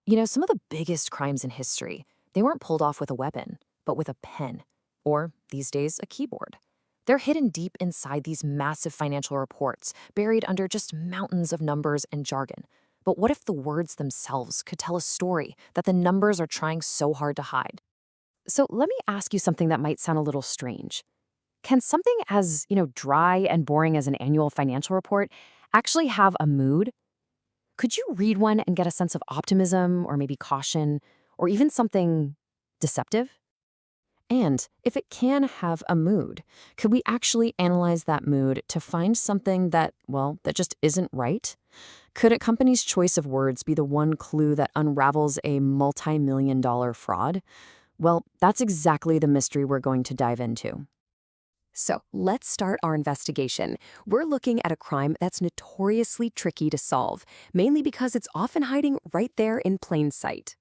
Some of the biggest crimes in history, they weren't pulled off with a weapon, but with a pen, or these days, a keyboard. They're hidden deep inside these massive financial reports, buried under just mountains of numbers and jargon. But what if the words themselves could tell a story that the numbers are trying so hard to hide? So let me ask you something that might sound a little strange. Can something as, dry and boring as an annual financial report actually have a mood? Could you read one and get a sense of optimism or maybe caution or even something deceptive? And if it can have a mood, could we actually analyze that mood to find something that just isn't right? Could a company's choice of words be the one clue that unravels a multi-million-dollar fraud? Well, that's exactly the mystery we're going to dive into. So let's start our investigation. We're looking at a crime that's notoriously tricky to solve, mainly because it's often hiding right there in plain sight.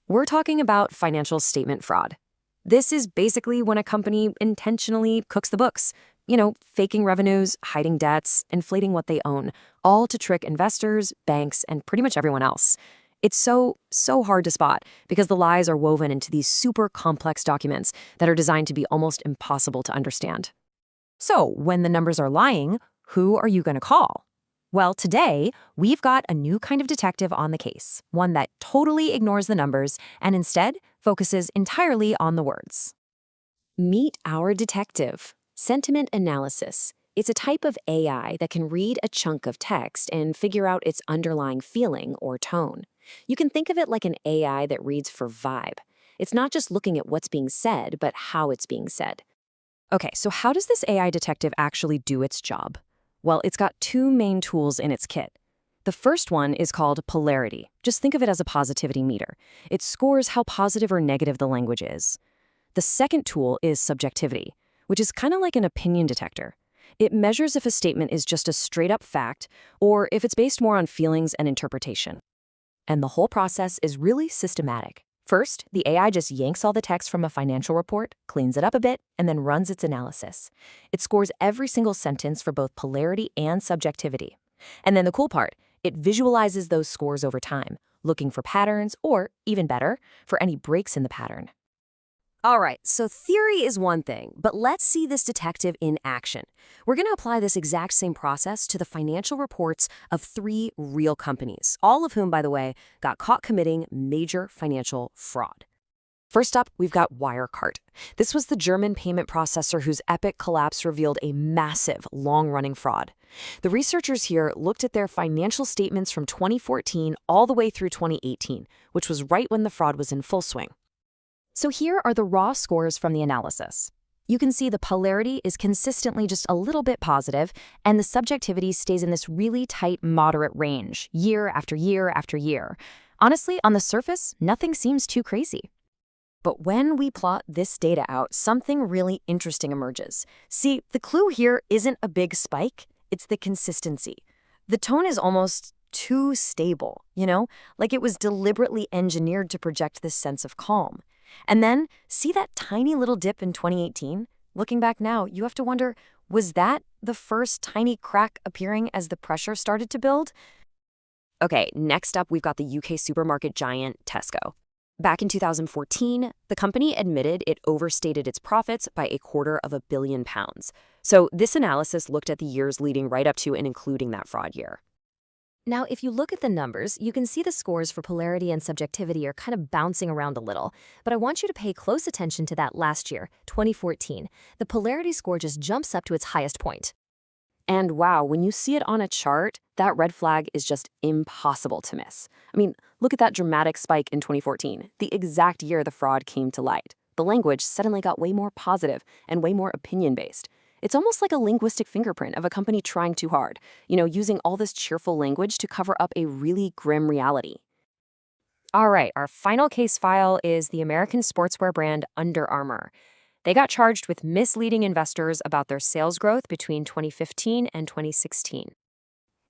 We're talking about financial statement fraud. This is basically when a company intentionally cooks the books, faking revenues, hiding debts, inflating what they own, all to trick investors, banks, and pretty much everyone else. It's so hard to spot because the lies are woven into these super complex documents that are designed to be almost impossible to understand. So, when the numbers are lying, who are you going to call? Well, today, we've got a new kind of detective on the case, one that totally ignores the numbers and instead focuses entirely on the words. Meet our detective, sentiment analysis. It's a type of AI that can read a chunk of text and figure out its underlying feeling or tone. You can think of it like an AI that reads for vibe. It's not just looking at what's being said, but how it's being said. Okay, so how does this AI detective actually do its job? Well, it's got two main tools in its kit. The first one is called Polarity. Just think of it as a positivity meter. It scores how positive or negative the language is. The second tool is Subjectivity, which is kind of like an opinion detector. It measures if a statement is just a straight-up fact or if it's based more on feelings and interpretation. And the whole process is really systematic. First, the AI just yanks all the text from a financial report, cleans it up a bit, and then runs its analysis. It scores every single sentence for both polarity and subjectivity. And then the cool part, it visualizes those scores over time, looking for patterns or, even better, for any breaks in the pattern. All right, so theory is one thing, but let's see this detective in action. We're going to apply this exact same process to the financial reports of three real companies, all of whom, by the way, got caught committing major financial fraud. First up, we've got Wirecard. This was the German payment processor whose epic collapse revealed a massive, long-running fraud. The researchers here looked at their financial statements from 2014 all the way through 2018, which was right when the fraud was in full swing. So here are the raw scores from the analysis. You can see the polarity is consistently just a little bit positive, and the subjectivity stays in this really tight, moderate range, year after year after year. Honestly, on the surface, nothing seems too crazy. But when we plot this data out, something really interesting emerges. See, the clue here isn't a big spike, it's the consistency. The tone is almost too stable, like it was deliberately engineered to project this sense of calm. And then, see that tiny little dip in 2018? Looking back now, you have to wonder, was that the first tiny crack appearing as the pressure started to build? Okay, next up, we've got the UK supermarket giant Tesco. Back in 2014, the company admitted it overstated its profits by £250 million. So this analysis looked at the years leading right up to and including that fraud year. Now, if you look at the numbers, you can see the scores for polarity and subjectivity are kind of bouncing around a little. But I want you to pay close attention to that last year, 2014. The polarity score just jumps up to its highest point. And wow, when you see it on a chart, that red flag is just impossible to miss. I mean, look at that dramatic spike in 2014, the exact year the fraud came to light. The language suddenly got way more positive and way more opinion-based. It's almost like a linguistic fingerprint of a company trying too hard, using all this cheerful language to cover up a really grim reality. All right, our final case file is the American sportswear brand Under Armour. They got charged with misleading investors about their sales growth between 2015 and 2016.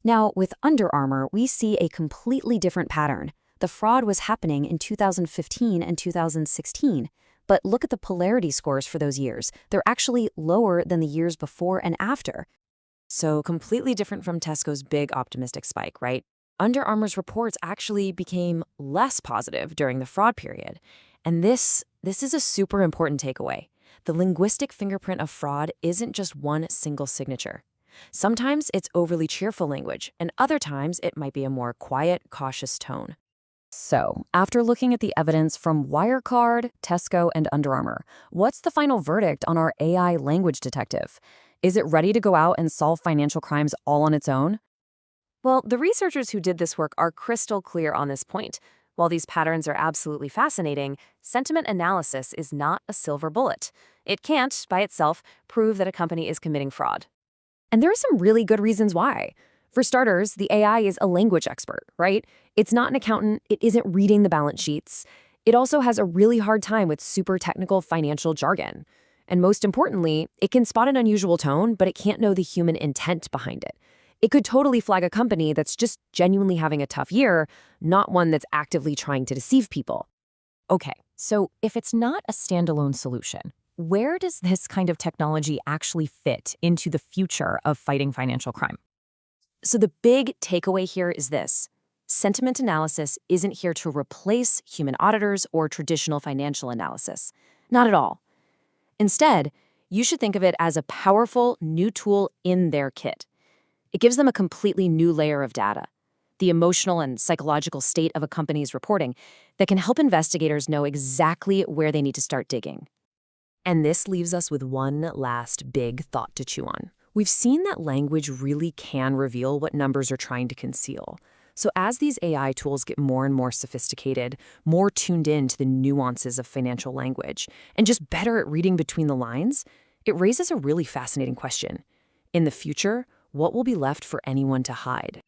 Now, with Under Armour, we see a completely different pattern. The fraud was happening in 2015 and 2016. But look at the polarity scores for those years. They're actually lower than the years before and after. So completely different from Tesco's big optimistic spike, right? Under Armour's reports actually became less positive during the fraud period. And this is a super important takeaway. The linguistic fingerprint of fraud isn't just one single signature. Sometimes it's overly cheerful language, and other times it might be a more quiet, cautious tone. So, after looking at the evidence from Wirecard, Tesco, and Under Armour, what's the final verdict on our AI language detective? Is it ready to go out and solve financial crimes all on its own? Well, the researchers who did this work are crystal clear on this point. While these patterns are absolutely fascinating, sentiment analysis is not a silver bullet. It can't, by itself, prove that a company is committing fraud. And there are some really good reasons why. For starters, the AI is a language expert, right? It's not an accountant, it isn't reading the balance sheets. It also has a really hard time with super technical financial jargon. And most importantly, it can spot an unusual tone, but it can't know the human intent behind it. It could totally flag a company that's just genuinely having a tough year, not one that's actively trying to deceive people. Okay, so if it's not a standalone solution, where does this kind of technology actually fit into the future of fighting financial crime? So the big takeaway here is this. Sentiment analysis isn't here to replace human auditors or traditional financial analysis. Not at all. Instead, you should think of it as a powerful new tool in their kit. It gives them a completely new layer of data, the emotional and psychological state of a company's reporting, that can help investigators know exactly where they need to start digging. And this leaves us with one last big thought to chew on. We've seen that language really can reveal what numbers are trying to conceal. So as these AI tools get more and more sophisticated, more tuned in to the nuances of financial language, and just better at reading between the lines, it raises a really fascinating question. In the future, what will be left for anyone to hide?